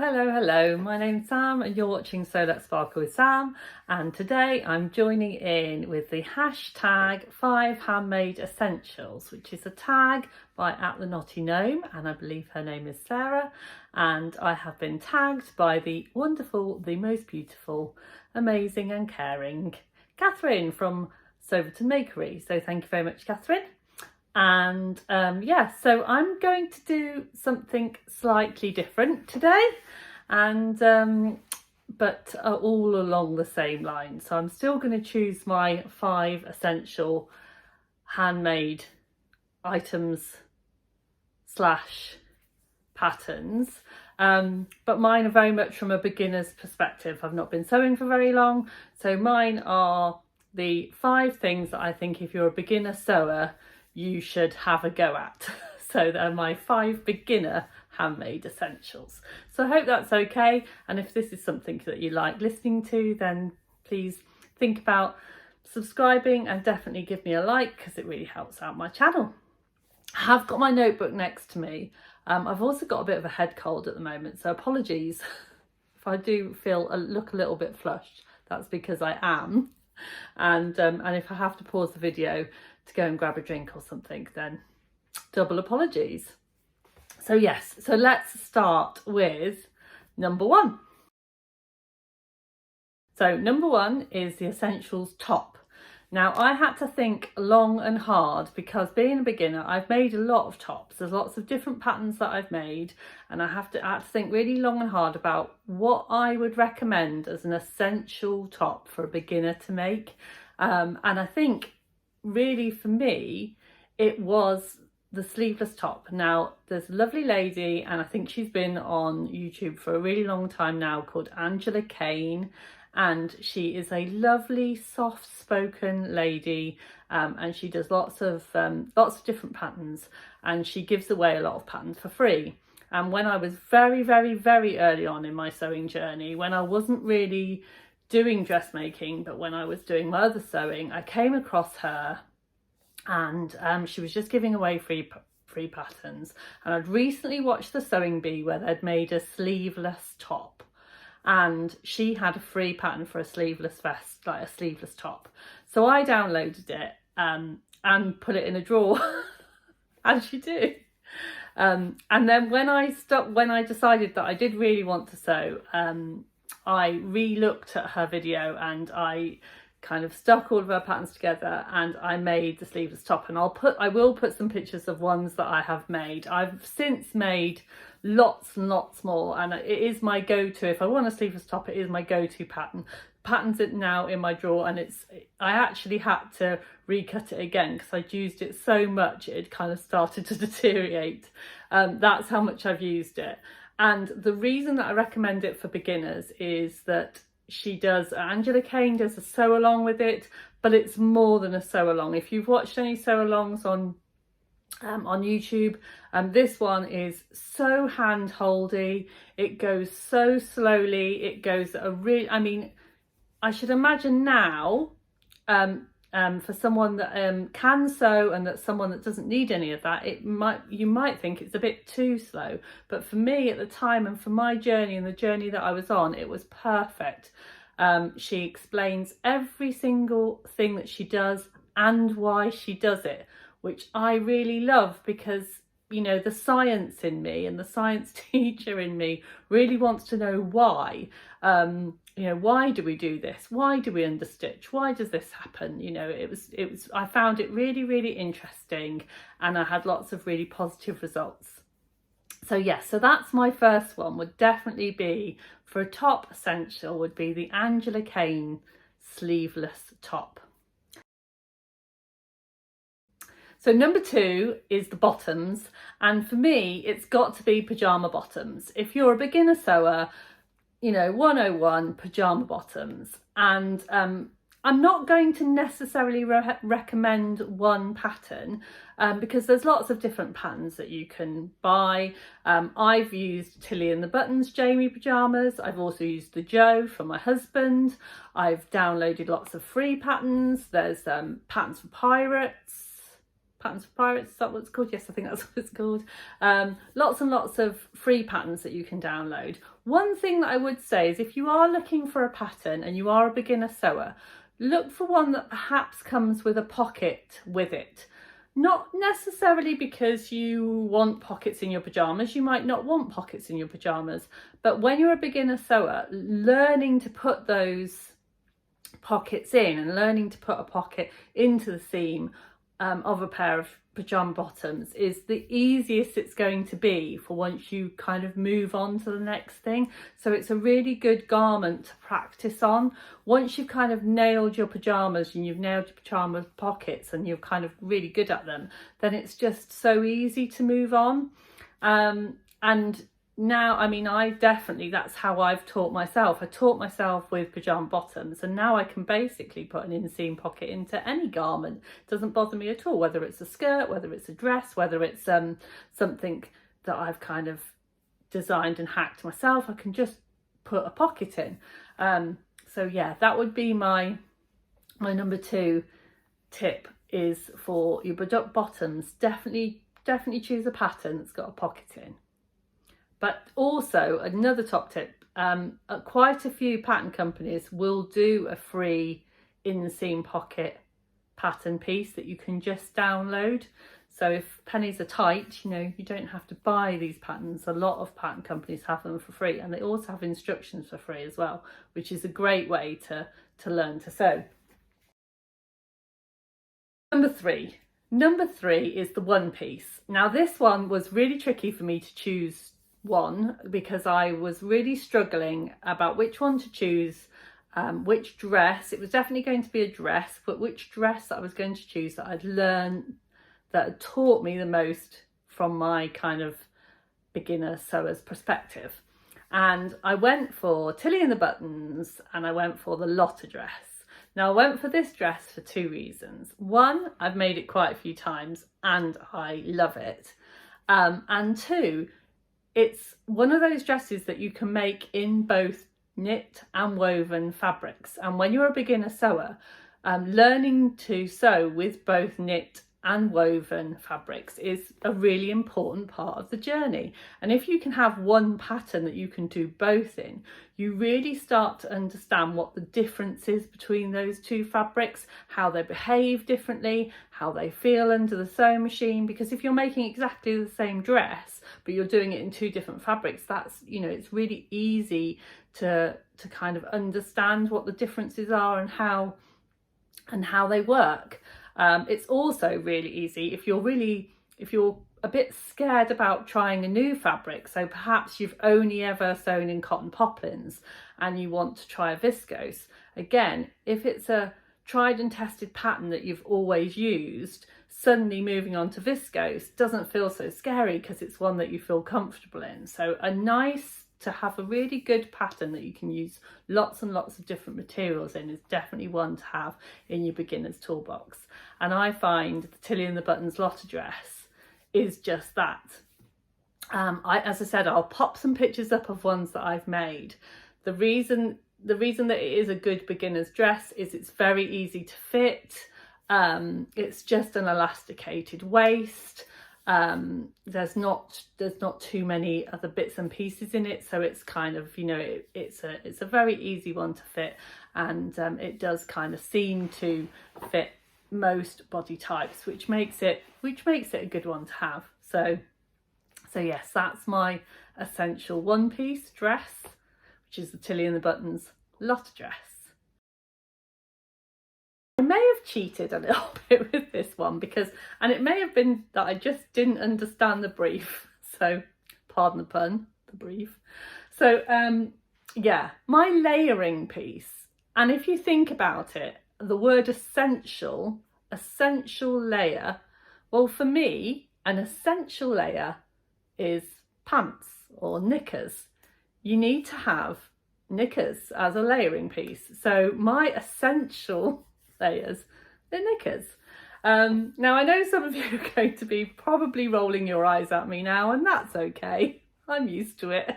Hello. My name's Sam and you're watching So Let's Sparkle with Sam, and today I'm joining in with the hashtag 5 Handmade Essentials, which is a tag by @the_Knotty_Gnome, and I believe her name is Sarah, and I have been tagged by the wonderful, the most beautiful, amazing and caring Catherine from Soverton Makery. So thank you very much, Catherine. And so I'm going to do something slightly different today, and but all along the same line. So I'm still going to choose my 5 essential handmade items / patterns, but mine are very much from a beginner's perspective. I've not been sewing for very long, so mine are the 5 things that I think if you're a beginner sewer you should have a go at. So they're my 5 beginner handmade essentials. So I hope that's okay, and if this is something that you like listening to, then please think about subscribing and definitely give me a like, because it really helps out my channel. I have got my notebook next to me. I've also got a bit of a head cold at the moment, so apologies if I do look a little bit flushed. That's because I am. And if I have to pause the video to go and grab a drink or something, then double apologies. So yes, so let's start with number 1. So number 1 is the Essentials top. Now I had to think long and hard, because being a beginner, I've made a lot of tops. There's lots of different patterns that I've made, and I had to think really long and hard about what I would recommend as an essential top for a beginner to make. And I think really for me, it was the sleeveless top. Now there's a lovely lady, and I think she's been on YouTube for a really long time now, called Angela Kane. And she is a lovely, soft-spoken lady, and she does lots of different patterns, and she gives away a lot of patterns for free. And when I was very early on in my sewing journey, when I wasn't really doing dressmaking, but when I was doing my other sewing, I came across her, and she was just giving away free patterns. And I'd recently watched the Sewing Bee, where they'd made a sleeveless top, and she had a free pattern for a sleeveless vest, like a sleeveless top. So I downloaded it and put it in a drawer, as you do. And then when I decided that I did really want to sew, I re-looked at her video, and I kind of stuck all of her patterns together, and I made the sleeveless top. And I will put some pictures of ones that I have made. I've since made lots and lots more, and it is my go-to. If I want a sleeveless top, it is my go-to pattern. Patterns it now in my drawer, and I actually had to recut it again because I'd used it so much it had kind of started to deteriorate. That's how much I've used it. And the reason that I recommend it for beginners is that Angela Kane does a sew along with it, but it's more than a sew along. If you've watched any sew alongs on YouTube, this one is so hand-holdy. It goes so slowly. It goes I should imagine now, for someone that can sew, and that's someone that doesn't need any of that, you might think it's a bit too slow. But for me at the time, and for my journey and the journey that I was on, it was perfect. She explains every single thing that she does and why she does it, which I really love, because the science in me and the science teacher in me really wants to know why. Why do we do this? Why do we understitch? Why does this happen? I found it really interesting, and I had lots of really positive results. So yes, so that's my first one, would definitely be, for a top essential, would be the Angela Kane sleeveless top. So number 2 is the bottoms, and for me it's got to be pyjama bottoms. If you're a beginner sewer, 101 pyjama bottoms. And I'm not going to necessarily recommend one pattern, because there's lots of different patterns that you can buy. I've used Tilly and the Buttons Jamie pyjamas. I've also used the Joe for my husband. I've downloaded lots of free patterns. There's patterns for Patterns for Pirates, is that what it's called? Yes, I think that's what it's called. Lots and lots of free patterns that you can download. One thing that I would say is if you are looking for a pattern and you are a beginner sewer, look for one that perhaps comes with a pocket with it. Not necessarily because you want pockets in your pyjamas, you might not want pockets in your pyjamas, but when you're a beginner sewer, learning to put those pockets in and learning to put a pocket into the seam of a pair of pyjama bottoms is the easiest it's going to be for once you kind of move on to the next thing. So it's a really good garment to practice on. Once you've kind of nailed your pyjamas and you've nailed your pyjama pockets and you're kind of really good at them, then it's just so easy to move on. And now, I mean, that's how I've taught myself. I taught myself with pyjama bottoms, and now I can basically put an inseam pocket into any garment. It doesn't bother me at all, whether it's a skirt, whether it's a dress, whether it's something that I've kind of designed and hacked myself. I can just put a pocket in. So yeah, that would be my number 2 tip is for your bottoms. Definitely choose a pattern that's got a pocket in. But also another top tip, quite a few pattern companies will do a free inseam pocket pattern piece that you can just download. So if pennies are tight, you know, you don't have to buy these patterns. A lot of pattern companies have them for free, and they also have instructions for free as well, which is a great way to learn to sew. Number three is the one piece. Now this one was really tricky for me to choose one because I was really struggling about which one to choose, which dress. It was definitely going to be a dress, but which dress that I was going to choose that I'd learned, that had taught me the most from my kind of beginner sewer's perspective. And I went for Tilly and the Buttons, and I went for the Lotta dress. Now I went for this dress for 2 reasons. One, I've made it quite a few times and I love it. And 2, it's one of those dresses that you can make in both knit and woven fabrics. And when you're a beginner sewer, learning to sew with both knit and woven fabrics is a really important part of the journey. And if you can have one pattern that you can do both in, you really start to understand what the difference is between those two fabrics, how they behave differently, how they feel under the sewing machine. Because if you're making exactly the same dress, but you're doing it in 2 different fabrics, that's, you know, it's really easy to kind of understand what the differences are and how they work. It's also really easy if you're a bit scared about trying a new fabric. So perhaps you've only ever sewn in cotton poplins and you want to try a viscose. Again, if it's a tried and tested pattern that you've always used, suddenly moving on to viscose doesn't feel so scary because it's one that you feel comfortable in. So to have a really good pattern that you can use lots and lots of different materials in is definitely one to have in your beginner's toolbox. And I find the Tilly and the Buttons Lotta dress is just that. As I said, I'll pop some pictures up of ones that I've made. The reason that it is a good beginner's dress is it's very easy to fit. It's just an elasticated waist. There's not too many other bits and pieces in it, so it's kind of, you know, it's a very easy one to fit, and it does kind of seem to fit most body types, which makes it a good one to have. So yes, that's my essential one-piece dress, which is the Tilly and the Buttons Lotta dress. I may have cheated a little bit with this one and it may have been that I just didn't understand the brief. So pardon the pun, the brief. So yeah, my layering piece. And if you think about it, the word essential layer. Well, for me, an essential layer is pants or knickers. You need to have knickers as a layering piece. So my essential layers, they're knickers. Now I know some of you are going to be probably rolling your eyes at me now, and that's okay. I'm used to it.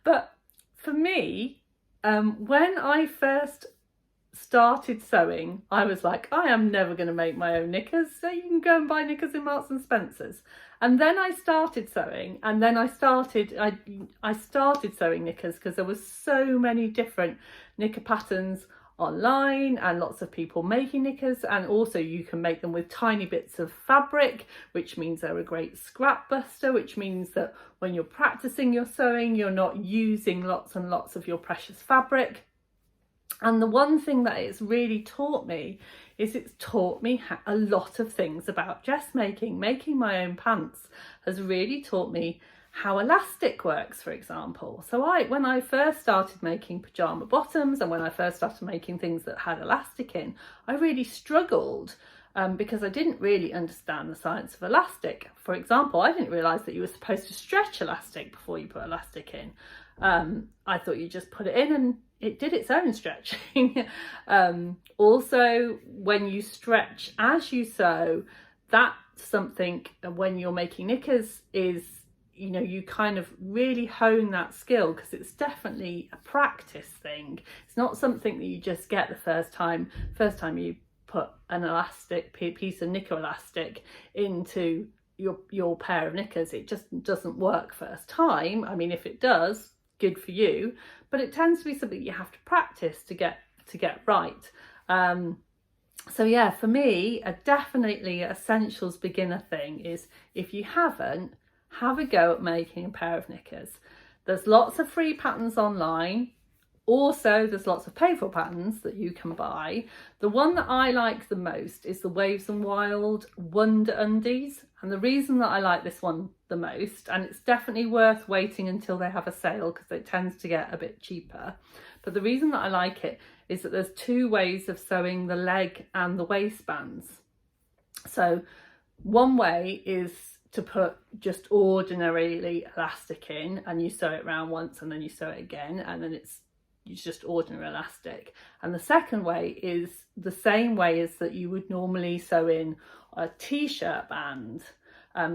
But for me, when I first started sewing, I was like, I am never going to make my own knickers, so you can go and buy knickers in Marks and Spencer's. And then I started sewing, and then I started sewing knickers because there was so many different knicker patterns online and lots of people making knickers, and also you can make them with tiny bits of fabric, which means they're a great scrap buster, which means that when you're practicing your sewing, you're not using lots and lots of your precious fabric. And the one thing that it's really taught me is it's taught me a lot of things about dressmaking. Making my own pants has really taught me how elastic works, for example. So when I first started making pyjama bottoms, and when I first started making things that had elastic in, I really struggled because I didn't really understand the science of elastic. For example, I didn't realise that you were supposed to stretch elastic before you put elastic in. I thought you just put it in and it did its own stretching. Also, when you stretch as you sew, that's something when you're making knickers is, you know, you kind of really hone that skill, because it's definitely a practice thing. It's not something that you just get the first time you put an elastic piece of knicker elastic into your pair of knickers. It just doesn't work first time. I mean, if it does, good for you, but it tends to be something you have to practice to get right. So yeah, for me, a definitely essentials beginner thing is, if you haven't, have a go at making a pair of knickers. There's lots of free patterns online. Also, there's lots of paid for patterns that you can buy. The one that I like the most is the Waves and Wild Wonder Undies. And the reason that I like this one the most, and it's definitely worth waiting until they have a sale because it tends to get a bit cheaper. But the reason that I like it is that there's two ways of sewing the leg and the waistbands. So one way is to put just ordinarily elastic in, and you sew it round once and then you sew it again, and then it's just ordinary elastic. And the second way is the same way as that you would normally sew in a t-shirt band.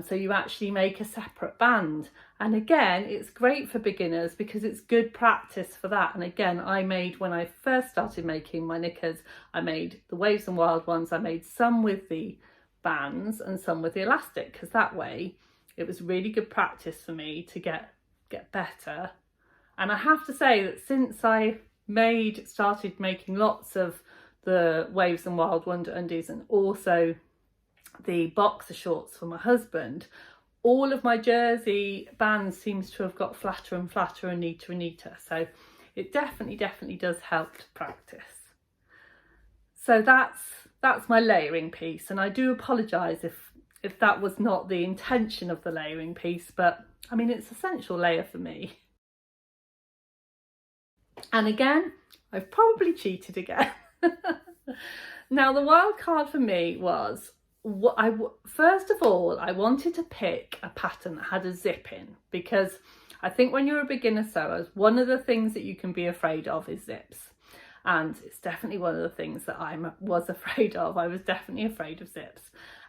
So you actually make a separate band, and again, it's great for beginners because it's good practice for that. And again, when I first started making my knickers, I made the Waves and Wild ones. I made some with the bands and some with the elastic, because that way it was really good practice for me to get better. And I have to say that since I started making lots of the Waves and Wild Wonder Undies, and also the boxer shorts for my husband, all of my jersey bands seems to have got flatter and flatter and neater and neater. So it definitely does help to practice. So that's my layering piece, and I do apologise if that was not the intention of the layering piece, but I mean, it's essential layer for me. And again, I've probably cheated again. Now, the wild card for me was, first of all, I wanted to pick a pattern that had a zip in, because I think when you're a beginner sewer, one of the things that you can be afraid of is zips. And it's definitely one of the things that I was afraid of. I was definitely afraid of zips.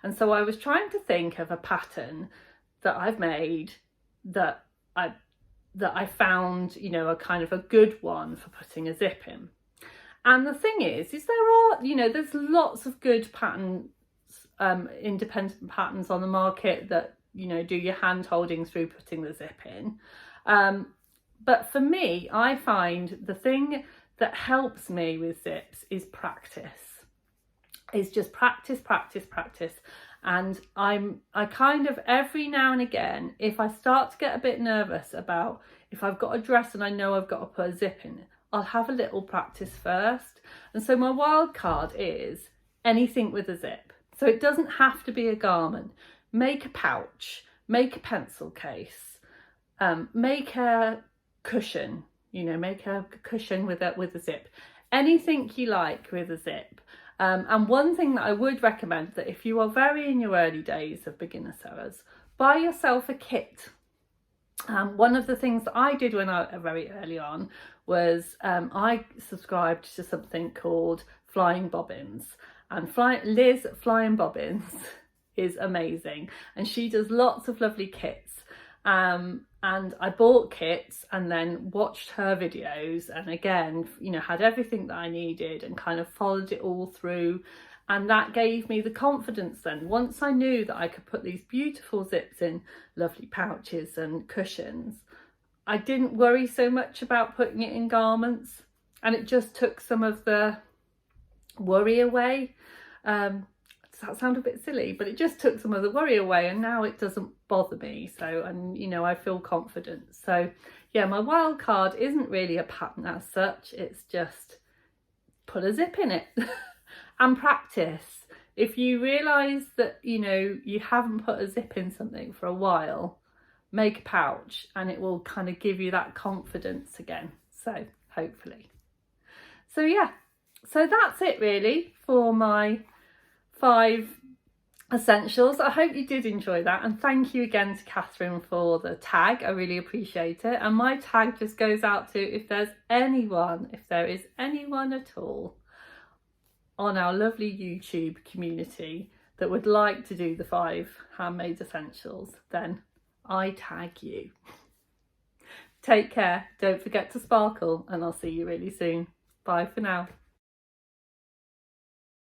And so I was trying to think of a pattern that I've made that I found, you know, a kind of a good one for putting a zip in. And the thing is there's lots of good patterns, independent patterns on the market that, you know, do your hand holding through putting the zip in. But for me, I find the thing that helps me with zips is practice. It's just practice. And I kind of, every now and again, if I start to get a bit nervous about if I've got a dress and I know I've got to put a zip in, I'll have a little practice first. And so my wild card is anything with a zip. So it doesn't have to be a garment. Make a pouch, make a pencil case, make a cushion, make a cushion with a zip. Anything you like with a zip. And one thing that I would recommend, that if you are very in your early days of beginner sewers, buy yourself a kit. One of the things that I did when I very early on was I subscribed to something called Flying Bobbins, and Liz Flying Bobbins is amazing, and she does lots of lovely kits. And And I bought kits and then watched her videos, and again, you know, had everything that I needed and kind of followed it all through. And that gave me the confidence then, once I knew that I could put these beautiful zips in lovely pouches and cushions, I didn't worry so much about putting it in garments, and it just took some of the worry away. Does that sound a bit silly? But it just took some of the worry away, and now it doesn't bother me. So, and you know, I feel confident. So yeah, my Wildcard isn't really a pattern as such. It's just put a zip in it and practice. If you realise that, you know, you haven't put a zip in something for a while, make a pouch and it will kind of give you that confidence again. So hopefully. So yeah, so that's it really for my 5 essentials. I hope you did enjoy that, and thank you again to Catherine for the tag. I really appreciate it. And my tag just goes out to if there is anyone at all on our lovely YouTube community that would like to do the 5 handmade essentials, then I tag you. Take care, don't forget to sparkle, and I'll see you really soon. Bye for now.